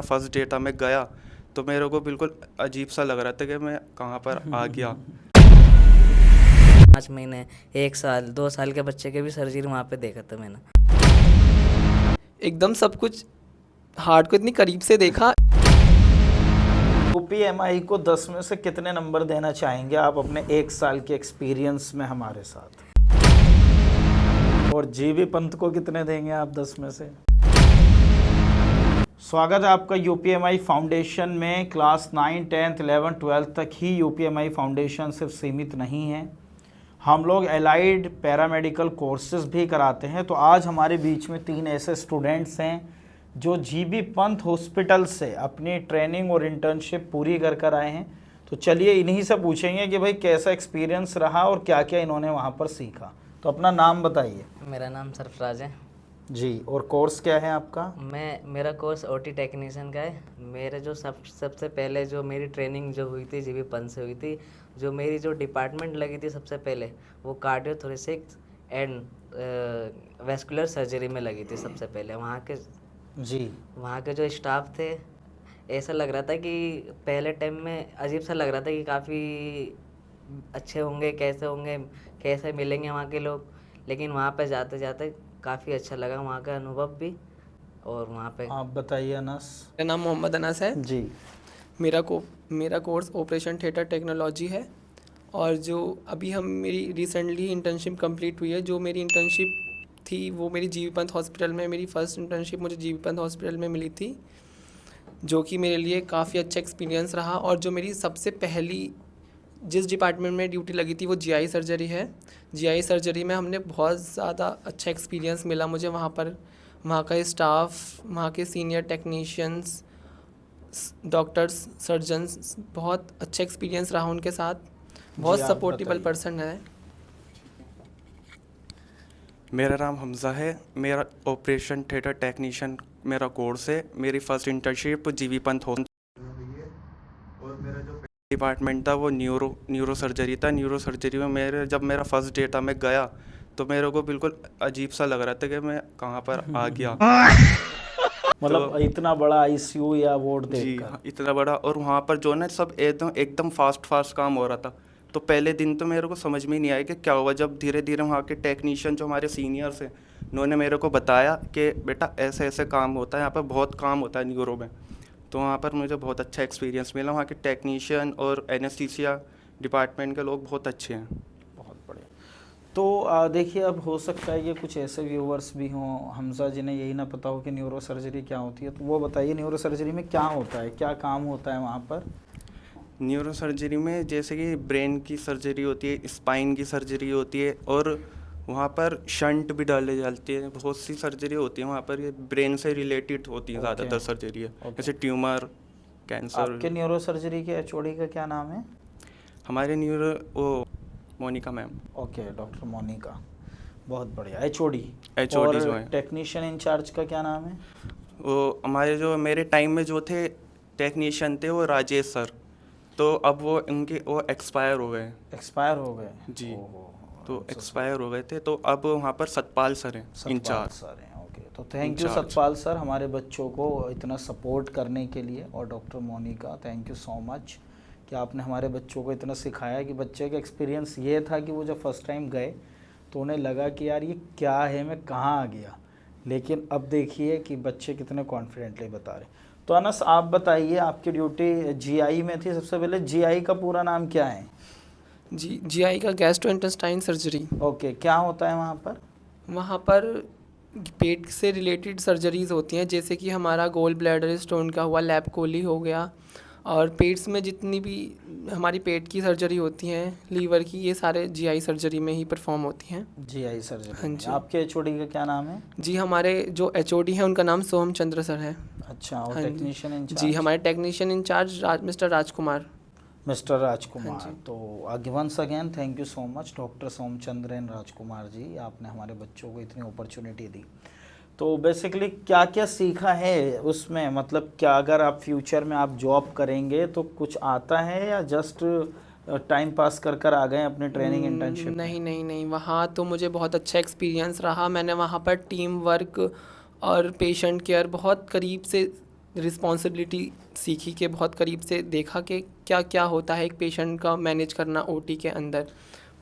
First day था, मैं गया तो मेरे को बिल्कुल अजीब सा लग रहा था कि मैं कहाँ पर आ गया। 5 महीने, 1 साल, 2 साल के बच्चे के भी सर्जरी वहाँ पे देखा था मैंने। एकदम सब कुछ हार्ट को इतनी करीब से देखा। यूपीएमआई को 10 में से कितने नंबर देना चाहेंगे आप अपने 1 साल के एक्सपीरियंस में हमारे साथ? और जीवी पंत को कितने देंगे आप 10 में से? स्वागत है आपका यूपीएमआई फाउंडेशन में। क्लास 9, 10th, 11th, 12th तक ही यूपीएमआई फाउंडेशन सिर्फ सीमित नहीं है, हम लोग एलाइड पैरामेडिकल कोर्सेज भी कराते हैं। तो आज हमारे बीच में 3 ऐसे स्टूडेंट्स हैं जो जीबी पंत हॉस्पिटल से अपनी ट्रेनिंग और इंटर्नशिप पूरी कर आए हैं। तो चलिए इन्हीं से पूछेंगे कि भाई कैसा एक्सपीरियंस रहा और क्या क्या इन्होंने वहाँ पर सीखा। तो अपना नाम बताइए। मेरा नाम सरफराज है जी, और कोर्स क्या है आपका? मेरा कोर्स ओटी टेक्नीशियन का है। मेरे जो सबसे पहले जो मेरी ट्रेनिंग जो हुई थी जीबी पंत से हुई थी, जो मेरी जो डिपार्टमेंट लगी थी सबसे पहले वो कार्डियोथोरेसिक्स एंड वेस्कुलर सर्जरी में लगी थी सबसे पहले। वहाँ के जो स्टाफ थे, ऐसा लग रहा था कि पहले टाइम में अजीब सा लग रहा था कि काफ़ी अच्छे होंगे, कैसे मिलेंगे वहाँ के लोग, लेकिन वहाँ पे जाते जाते काफ़ी अच्छा लगा वहाँ का अनुभव भी। और वहाँ पे आप बताइए अनस। मेरा नाम मोहम्मद अनस है। जी, मेरा कोर्स ऑपरेशन थिएटर टेक्नोलॉजी है। और जो अभी मेरी रिसेंटली इंटर्नशिप कंप्लीट हुई है, जो मेरी इंटर्नशिप थी वो मेरी जीबी पंत हॉस्पिटल में, मेरी फ़र्स्ट इंटर्नशिप मुझे जीबी पंत हॉस्पिटल में मिली थी, जो कि मेरे लिए काफ़ी अच्छा एक्सपीरियंस रहा। और जो मेरी सबसे पहली जिस डिपार्टमेंट में ड्यूटी लगी थी वो जीआई सर्जरी है। जीआई सर्जरी में हमने बहुत ज़्यादा अच्छा एक्सपीरियंस मिला मुझे वहाँ पर। वहाँ का स्टाफ, वहाँ के सीनियर टेक्नीशियंस, डॉक्टर्स, सर्जन्स, बहुत अच्छा एक्सपीरियंस रहा उनके साथ। बहुत जी, आप सपोर्टिबल बताइए। पर्सन है। मेरा नाम हमज़ा है, मेरा ऑपरेशन थिएटर टेक्नीशियन मेरा कोर्स है। मेरी फ़र्स्ट इंटर्नशिप जीबी पंत हो और मेरा जो डिपार्टमेंट था वो न्यूरो सर्जरी था। न्यूरो सर्जरी में जब मेरा फर्स्ट डे था, मैं गया तो मेरे को बिल्कुल अजीब सा लग रहा था कि मैं कहाँ पर आ गया। मतलब इतना बड़ा आईसीयू या वार्ड जी देखकर। हाँ, इतना बड़ा। और वहाँ पर जो ना सब एकदम फास्ट काम हो रहा था। तो पहले दिन तो मेरे को समझ में नहीं आया कि क्या हुआ। जब धीरे धीरे वहाँ के टेक्नीशियन जो हमारे सीनियर्स हैं, उन्होंने मेरे को बताया कि बेटा ऐसे ऐसे काम होता है, यहाँ पर बहुत काम होता है न्यूरो में। तो वहाँ पर मुझे बहुत अच्छा एक्सपीरियंस मिला। वहाँ के टेक्नीशियन और एनेस्थीसिया डिपार्टमेंट के लोग बहुत अच्छे हैं। बहुत बढ़िया। तो देखिए, अब हो सकता है कि कुछ ऐसे व्यूवर्स भी हों हमजा जिन्हें यही ना पता हो कि न्यूरो सर्जरी क्या होती है। तो वो बताइए, न्यूरो सर्जरी में क्या होता है, क्या काम होता है वहाँ पर? न्यूरो सर्जरी में जैसे कि ब्रेन की सर्जरी होती है, स्पाइन की सर्जरी होती है, और वहाँ पर शंट भी डाले जाते हैं। बहुत सी सर्जरी होती है वहाँ पर, ये ब्रेन से रिलेटेड होती है ज़्यादातर सर्जरी है, जैसे ट्यूमर, कैंसर। आपके न्यूरो सर्जरी के एचओडी का क्या नाम है? हमारे न्यूरो वो Monika ma'am. Okay, doctor Monika. बहुत बढ़िया। एचओडी HOD जो है टेक्नीशियन इंचार्ज का क्या नाम है? वो हमारे जो मेरे टाइम में जो थे टेक्नीशियन थे वो राजेश सर। तो अब वो एक्सपायर हो गए। एक्सपायर हो गए? जी, ओहो, तो एक्सपायर हो गए थे। तो अब वहाँ पर सतपाल सर हैं सतपाल इंचार्ज। सर हैं। ओके, तो thank you incharge. Satpal sir हमारे बच्चों को इतना सपोर्ट करने के लिए। और doctor Monika, thank you so much कि आपने हमारे बच्चों को इतना सिखाया। कि बच्चे का एक्सपीरियंस ये था कि वो जब फर्स्ट टाइम गए तो उन्हें लगा कि यार ये क्या है, मैं कहाँ आ गया। लेकिन अब देखिए कि बच्चे कितने कॉन्फिडेंटली बता रहे। तो अनस, आप बताइए, आपकी ड्यूटी जीआई में थी। सबसे पहले जीआई का पूरा नाम क्या है? जीआई का गैस्ट्रोइंटेस्टाइन सर्जरी। ओके, क्या होता है वहाँ पर? वहाँ पर पेट से रिलेटेड सर्जरीज़ होती हैं, जैसे कि हमारा गोल ब्लैडर स्टोन का हुआ, लैप कोली हो गया, और पेट्स में जितनी भी हमारी पेट की सर्जरी होती हैं, लीवर की, ये सारे जीआई सर्जरी में ही परफॉर्म होती हैं। GI surgery. हाँ जी। आपके एचओडी का क्या नाम है? जी, हमारे जो एचओडी हैं उनका नाम सोहम चंद्र सर है। अच्छा, और हाँ जी। Technician incharge? जी, हमारे technician incharge mister Rajkumar. Mister Rajkumar. हाँ जी। तो once again thank you so much doctor Somchandra and Rajkumar ji, आपने हमारे बच्चों को इतनी अपॉर्चुनिटी दी। तो बेसिकली क्या क्या सीखा है उसमें? मतलब क्या अगर आप फ्यूचर में आप जॉब करेंगे तो कुछ आता है, या जस्ट टाइम पास कर आ गए अपने ट्रेनिंग इंटर्नशिप? नहीं, वहाँ तो मुझे बहुत अच्छा एक्सपीरियंस रहा। मैंने वहाँ पर टीम वर्क और पेशेंट केयर बहुत करीब से रिस्पॉन्सिबिलिटी सीखी कि बहुत करीब से देखा कि क्या क्या होता है एक पेशेंट का मैनेज करना ओटी के अंदर।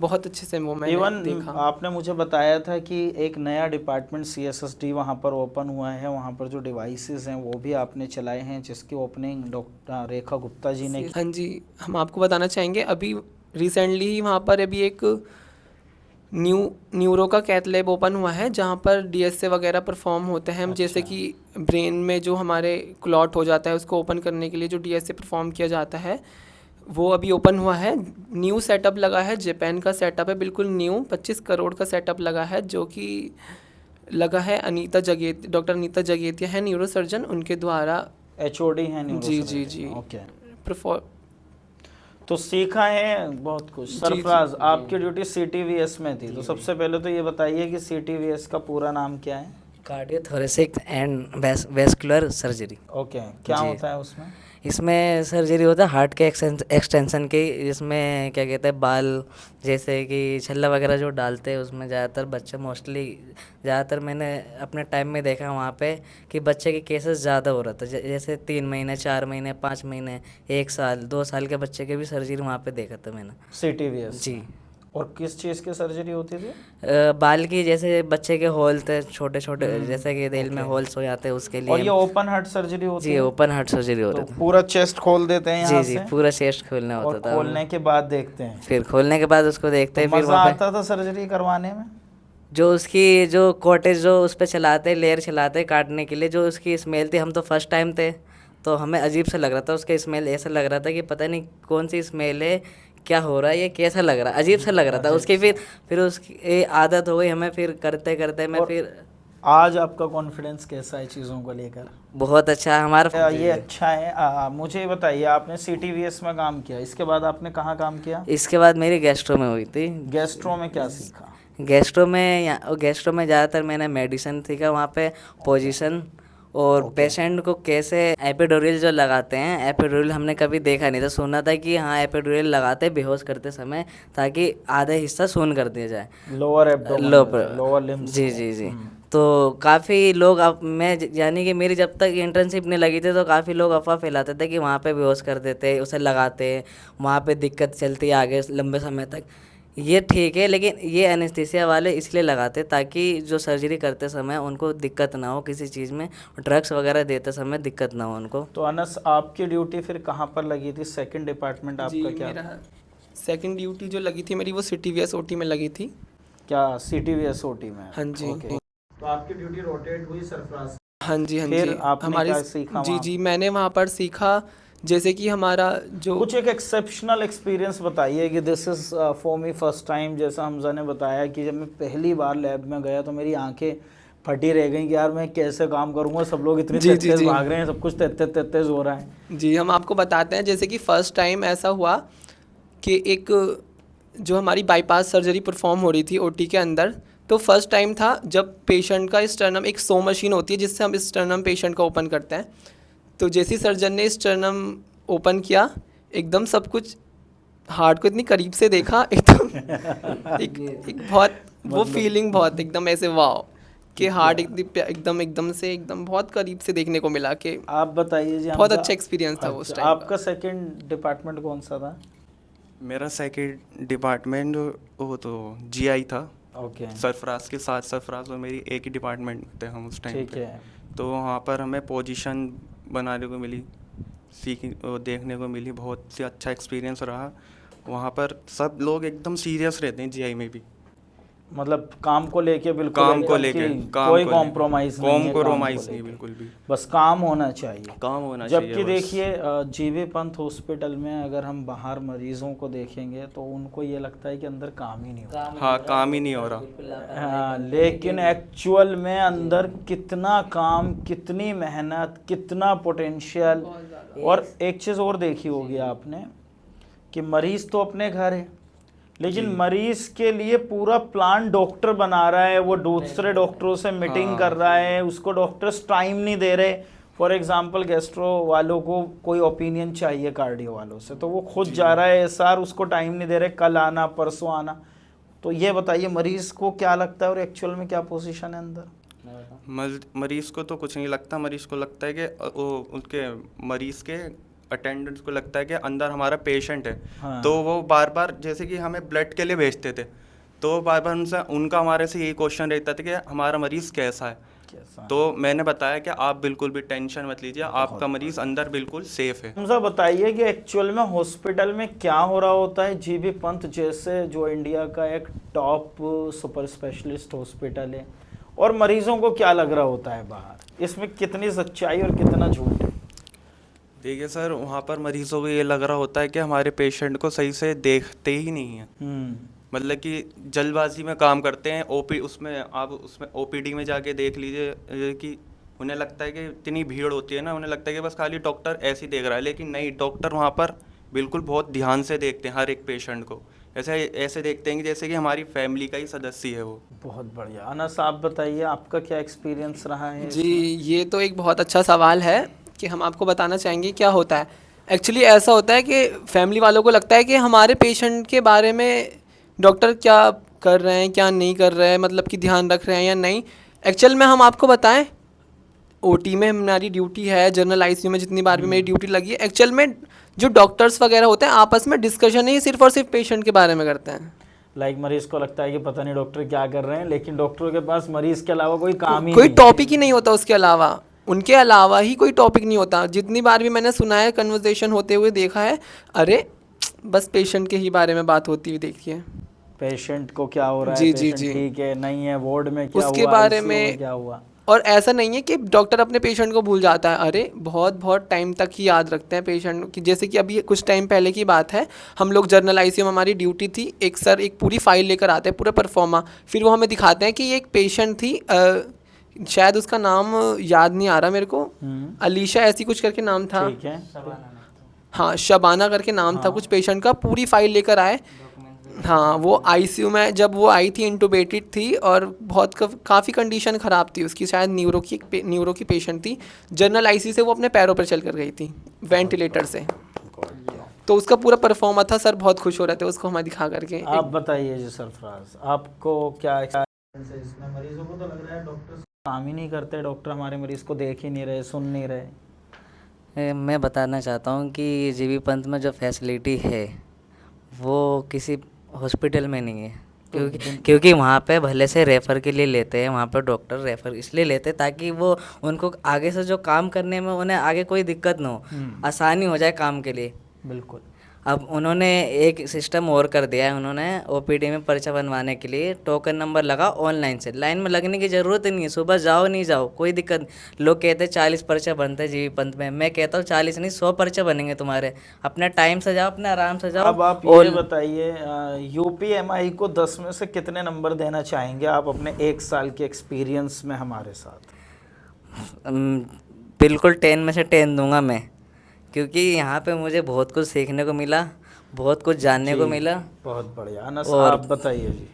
बहुत अच्छे से वो मैंने इवन देखा। आपने मुझे बताया था कि एक नया डिपार्टमेंट CSSD वहाँ पर ओपन हुआ है, वहाँ पर जो डिवाइसेस हैं वो भी आपने चलाए हैं, जिसकी ओपनिंग डॉक्टर रेखा गुप्ता जी ने की। हाँ जी, हम आपको बताना चाहेंगे अभी रिसेंटली ही वहाँ पर अभी एक न्यूरो का कैथ लैब ओपन हुआ है जहाँ पर DSA वगैरह परफॉर्म होते हैं। जैसे अच्छा। कि ब्रेन में जो हमारे क्लॉट हो जाता है उसको ओपन करने के लिए जो DSA परफॉर्म किया जाता है वो अभी ओपन हुआ है। न्यू सेटअप लगा है, जापान का सेटअप है, बिल्कुल न्यू 25 करोड़ का सेटअप लगा है, जो कि लगा है डॉक्टर अनीता जगेतिया है न्यूरो सर्जन, उनके द्वारा। HOD हैं जी जी जी। ओके। परफॉर तो सीखा है बहुत कुछ। सरफराज, आपकी ड्यूटी CTVS में थी, तो सबसे पहले तो ये बताइए कि CTVS का पूरा नाम क्या है? Cardiothoracic and vascular surgery. Okay, क्या जी। होता है उसमें? इसमें सर्जरी होता है हार्ट के एक्सटेंशन की। इसमें क्या कहते हैं, बाल जैसे कि छल्ला वगैरह जो डालते हैं उसमें ज़्यादातर बच्चे मोस्टली, ज़्यादातर मैंने अपने टाइम में देखा वहाँ पे कि बच्चे के केसेस ज़्यादा हो रहा था। जैसे 3 महीने, 4 महीने, 5 महीने, 1 साल, 2 साल के बच्चे के भी सर्जरी वहाँ पे देखा था मैंने। CTVS। जी। और किस चीज़ की सर्जरी होती थी? बाल की, जैसे बच्चे के होल थे छोटे छोटे, जैसे कि दिल में होल्स हो जाते हैं उसके लिए। और ये ओपन हार्ट सर्जरी होती जी, है? ओपन हार्ट सर्जरी हो तो रहा था। पूरा चेस्ट खोल देते हैं यहाँ जी जी, से, पूरा चेस्ट खोलना और होता था। खोलने के बाद देखते हैं। फिर खोलने के बाद उसको देखते हैं। तो फिर मज़ा वहाँ पे आता था सर्जरी करवाने में? जो उसकी जो कॉटेज जो उस पर चलाते, लेयर चलाते काटने के लिए, जो उसकी स्मेल थी, हम तो फर्स्ट टाइम थे तो हमें अजीब सा लग रहा था। उसका स्मेल ऐसा लग रहा था कि पता नहीं कौन सी स्मेल है, क्या हो रहा है, ये कैसा लग रहा है, अजीब सा लग रहा था। उसकी फिर उसकी आदत हो गई हमें, फिर करते करते मैं और फिर। आज आपका कॉन्फिडेंस कैसा है चीज़ों को लेकर? बहुत अच्छा है हमारा। ये अच्छा है। मुझे ये बताइए, आपने CTVS में काम किया, इसके बाद आपने कहाँ काम किया? इसके बाद मेरी गैस्ट्रो में हुई थी। गैस्ट्रो में क्या सीखा? गैस्ट्रो में ज़्यादातर मैंने मेडिसिन सीखा वहाँ पे, पोजीशन, और पेशेंट को कैसे एपिडुरल जो लगाते हैं। एपिडुरल हमने कभी देखा नहीं था, सुना था कि हाँ एपिडुरल लगाते हैं बेहोश करते समय, ताकि आधा हिस्सा सून कर दिया जाए, लोअर एब्डोमेन, लोअर लिम्स। जी जी जी। तो काफ़ी लोग, अब मैं यानी कि मेरी जब तक इंटर्नशिप नहीं लगी थी तो काफ़ी लोग अफवाह फैलाते थे कि वहाँ पे बेहोश कर देते, उसे लगाते, वहाँ पे दिक्कत चलती है आगे लंबे समय तक। ये ठीक है, लेकिन ये एनेस्थीसिया वाले इसलिए लगाते ताकि जो सर्जरी करते समय उनको दिक्कत ना हो किसी चीज़ में, ड्रग्स वगैरह देते समय दिक्कत ना हो उनको। तो अनस, आपकी ड्यूटी फिर कहाँ पर लगी थी? सेकंड डिपार्टमेंट जी, आपका क्या? मेरा सेकंड ड्यूटी जो लगी थी मेरी वो CTVS OT में लगी थी। क्या CTVS OT में? हाँ जी। ओके। तो आपकी ड्यूटी रोटेट हुई सरफराज? हाँ जी हाँ फिर जी। आपने क्या सीखा जी वहाँ? जी, मैंने वहाँ पर सीखा जैसे कि हमारा जो कुछ एक एक्सेप्शनल एक्सपीरियंस बताइए कि this is for me first time. जैसा हमजा ने बताया कि जब मैं पहली बार लैब में गया तो मेरी आंखें फटी रह गई कि यार मैं कैसे काम करूँगा, सब लोग इतने तेज भाग रहे हैं, सब कुछ तेज हो रहा है। जी, हम आपको बताते हैं। जैसे कि फ़र्स्ट टाइम ऐसा हुआ कि एक जो हमारी बाईपास सर्जरी परफॉर्म हो रही थी OT के अंदर, तो फर्स्ट टाइम था जब पेशेंट का स्टर्नम, एक सो मशीन होती है जिससे हम स्टर्नम पेशेंट का ओपन करते हैं। तो जैसे सर्जन ने स्टर्नम ओपन किया, एकदम सब कुछ हार्ट को इतनी करीब से देखा, एकदम एक बहुत वो फीलिंग, बहुत एकदम ऐसे वाओ कि हार्ट एकदम से एकदम बहुत करीब से देखने को मिला कि आप बताइए जी। बहुत अच्छा एक्सपीरियंस था उस टाइम। आपका सेकंड डिपार्टमेंट कौन सा था? मेरा सेकंड डिपार्टमेंट वो तो GI था। ओके, सरफराज के साथ, सरफराज और मेरी एक ही डिपार्टमेंट थे हम उस टाइम ठीक पे। है। तो वहाँ पर हमें पोजीशन बनाने को मिली, देखने को मिली, बहुत से अच्छा एक्सपीरियंस रहा। वहाँ पर सब लोग एकदम सीरियस रहते हैं GI में भी, मतलब काम को लेके बिल्कुल काम को एकदम लेके, कि काम कोई को कॉम्प्रोमाइज़ नहीं है, काम को कॉम्प्रोमाइज़ नहीं लेके। बिल्कुल भी, बस काम होना चाहिए, काम होना चाहिए। जबकि बस। देखिए जीवी पंथ हॉस्पिटल में अगर हम बाहर मरीजों को देखेंगे तो उनको ये लगता है कि अंदर काम ही नहीं हो रहा। हाँ, काम ही नहीं हो रहा। हाँ, लेकिन एक्चुअल में अंदर कितना काम, कितनी मेहनत, कितना पोटेंशियल। और एक चीज़ और देखी होगी आपने कि मरीज़ तो अपने घर है, लेकिन मरीज के लिए पूरा प्लान डॉक्टर बना रहा है, वो दूसरे डॉक्टरों से मीटिंग कर रहा है, उसको डॉक्टर्स टाइम नहीं दे रहे। फॉर एग्जांपल गैस्ट्रो वालों को कोई ओपिनियन चाहिए कार्डियो वालों से, तो वो खुद जा रहा है SR, उसको टाइम नहीं दे रहे, कल आना, परसों आना। तो ये बताइए मरीज को क्या लगता है और एक्चुअल में क्या पोजीशन है अंदर? मरीज़ को तो कुछ नहीं लगता। मरीज़ को लगता है कि उनके मरीज़ के अटेंडेंट्स को लगता है कि अंदर हमारा पेशेंट है। हाँ। तो वो बार बार, जैसे कि हमें ब्लड के लिए भेजते थे, तो बार बार उनका हमारे से यही क्वेश्चन रहता था कि हमारा मरीज़ कैसा है। तो मैंने बताया कि आप बिल्कुल भी टेंशन मत लीजिए, आपका मरीज़ अंदर बिल्कुल सेफ है। हमजा बताइए कि एक्चुअल में हॉस्पिटल में क्या हो रहा होता है। जीबी पंत जैसे जो इंडिया का एक टॉप सुपर स्पेशलिस्ट हॉस्पिटल है, और मरीजों को क्या लग रहा होता है बाहर, इसमें कितनी सच्चाई और कितना झूठ है? देखिए सर, वहाँ पर मरीज़ों को ये लग रहा होता है कि हमारे पेशेंट को सही से देखते ही नहीं है। मतलब कि जल्दबाजी में काम करते हैं। आप उसमें ओपीडी में जाके देख लीजिए कि उन्हें लगता है कि इतनी भीड़ होती है ना, उन्हें लगता है कि बस खाली डॉक्टर ऐसे ही देख रहा है, लेकिन नहीं, डॉक्टर वहाँ पर बिल्कुल बहुत ध्यान से देखते हैं हर एक पेशेंट को। ऐसे देखते हैं कि जैसे कि हमारी फैमिली का ही सदस्य है वो। बहुत बढ़िया। अनस, आप बताइए आपका क्या एक्सपीरियंस रहा है? जी, ये तो एक बहुत अच्छा सवाल है कि हम आपको बताना चाहेंगे क्या होता है। एक्चुअली ऐसा होता है कि फैमिली वालों को लगता है कि हमारे पेशेंट के बारे में डॉक्टर क्या कर रहे हैं, क्या नहीं कर रहे हैं, मतलब कि ध्यान रख रहे हैं या नहीं। एक्चुअल में हम आपको बताएं, ओटी में हमारी ड्यूटी है, जनरल आईसीयू में जितनी बार भी मेरी ड्यूटी लगी है, एक्चुअल में जो डॉक्टर्स वगैरह होते हैं आपस में डिस्कशन ही सिर्फ और सिर्फ पेशेंट के बारे में करते हैं। लाइक मरीज को लगता है कि पता नहीं डॉक्टर क्या कर रहे हैं, लेकिन डॉक्टरों के पास मरीज के अलावा कोई काम ही कोई नहीं टॉपिक ही नहीं होता उसके अलावा, उनके अलावा ही कोई टॉपिक नहीं होता। जितनी बार भी मैंने सुना है, कन्वर्सेशन होते हुए देखा है, अरे बस पेशेंट के ही बारे में बात होती हुई देखी है। पेशेंट को क्या हो रहा है, जी, पेशेंट जी। ठीक है नहीं है, वार्ड में क्या उसके हुआ, बारे ICU में क्या हुआ। और ऐसा नहीं है कि डॉक्टर अपने पेशेंट को भूल जाता है, अरे बहुत बहुत टाइम तक ही याद रखते हैं पेशेंट की। जैसे कि अभी कुछ टाइम पहले की बात है, हम लोग जनरल आईसीयू में हमारी ड्यूटी थी, एक सर एक पूरी फाइल लेकर आते हैं, पूरा परफॉर्मा, फिर वो हमें दिखाते हैं कि ये एक पेशेंट थी, शायद उसका नाम याद नहीं आ रहा मेरे को, अलीशा ऐसी कुछ करके नाम था, ठीक है। हाँ शबाना करके नाम था कुछ पेशेंट का। पूरी फाइल लेकर आए, हाँ वो आईसीयू में जब वो आई थी इंटूबेटेड थी और बहुत काफ़ी कंडीशन ख़राब थी उसकी, शायद न्यूरो की पेशेंट थी। जनरल आईसीयू से वो अपने पैरों पर चल कर गई थी वेंटिलेटर से, तो उसका पूरा परफॉर्मा था। सर बहुत खुश हो रहे थे उसको हमें दिखा करके। आप बताइए जी सरफराज, आपको क्या इसमें? मरीजों को तो लग रहा है डॉक्टर काम ही नहीं करते, डॉक्टर हमारे मरीज को देख ही नहीं रहे, सुन नहीं रहे। मैं बताना चाहता हूँ कि जीबी पंत में जो फैसिलिटी है वो किसी हॉस्पिटल में नहीं है, क्योंकि वहाँ पे भले से रेफ़र के लिए लेते हैं, वहाँ पर डॉक्टर रेफ़र इसलिए लेते हैं ताकि वो उनको आगे से जो काम करने में उन्हें आगे कोई दिक्कत ना हो, आसानी हो जाए काम के लिए। बिल्कुल। अब उन्होंने एक सिस्टम और कर दिया है, उन्होंने ओपीडी में पर्चा बनवाने के लिए टोकन नंबर लगा ऑनलाइन से, लाइन में लगने की ज़रूरत ही नहीं है, सुबह जाओ नहीं जाओ कोई दिक्कत नहीं। लोग कहते हैं 40 पर्चा बनते हैं जीबी पंत में, मैं कहता हूँ 40 नहीं 100 पर्चे बनेंगे तुम्हारे, अपना टाइम से जाओ, अपने आराम से जाओ। अब आप ये बताइए, यूपीएमआई को 10 में से कितने नंबर देना चाहेंगे आप अपने 1 साल के एक्सपीरियंस में हमारे साथ? बिल्कुल 10 में से 10 दूंगा मैं, क्योंकि यहाँ पे मुझे बहुत कुछ सीखने को मिला, बहुत कुछ जानने को मिला। बहुत बढ़िया। अनस, आप बताइए जी।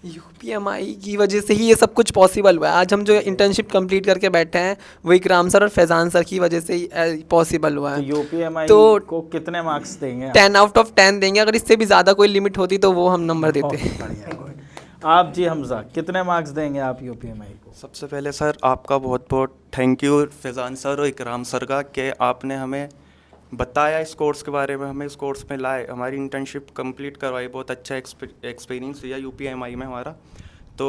यूपीएमआई की वजह से ही ये सब कुछ पॉसिबल हुआ है। आज हम जो इंटर्नशिप कंप्लीट करके बैठे हैं वो इकराम सर और फैज़ान सर की वजह से ही पॉसिबल हुआ है। तो यूपीएमआई तो को कितने मार्क्स देंगे? 10 आउट ऑफ 10 देंगे। अगर इससे भी ज़्यादा कोई लिमिट होती तो वो हम नंबर देते। आप जी हमजा, कितने मार्क्स देंगे आप यूपीएमआई को? सबसे पहले सर आपका बहुत बहुत थैंक यू फैज़ान सर और इकराम सर का, कि आपने हमें बताया इस कोर्स के बारे में, हमें इस कोर्स में लाए, हमारी इंटर्नशिप कंप्लीट करवाई, बहुत अच्छा एक्सपीरियंस दिया यूपीएमआई में हमारा। तो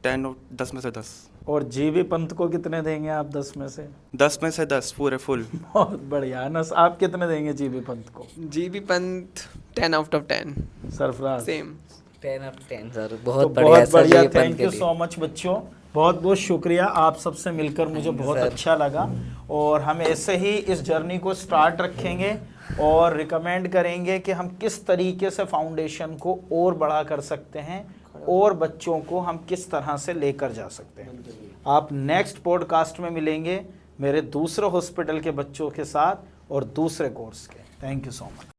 10 में से 10। और जीबी पंत को कितने देंगे आप 10 में से? 10 में से 10 पूरे फुल। बहुत बढ़िया। अनस, आप कितने देंगे जीबी पंत को? GB Pant 10 out of 10। Sarfaraz? Same 10 of 10 sir, तो बहुत बढ़िया। थैंक यू सो मच बच्चों, बहुत बहुत शुक्रिया। आप सबसे मिलकर मुझे बहुत अच्छा लगा, और हम ऐसे ही इस जर्नी को स्टार्ट रखेंगे और रिकमेंड करेंगे कि हम किस तरीके से फाउंडेशन को और बड़ा कर सकते हैं और बच्चों को हम किस तरह से लेकर जा सकते हैं। आप नेक्स्ट पॉडकास्ट में मिलेंगे मेरे दूसरे हॉस्पिटल के बच्चों के साथ और दूसरे कोर्स के। Thank you so much.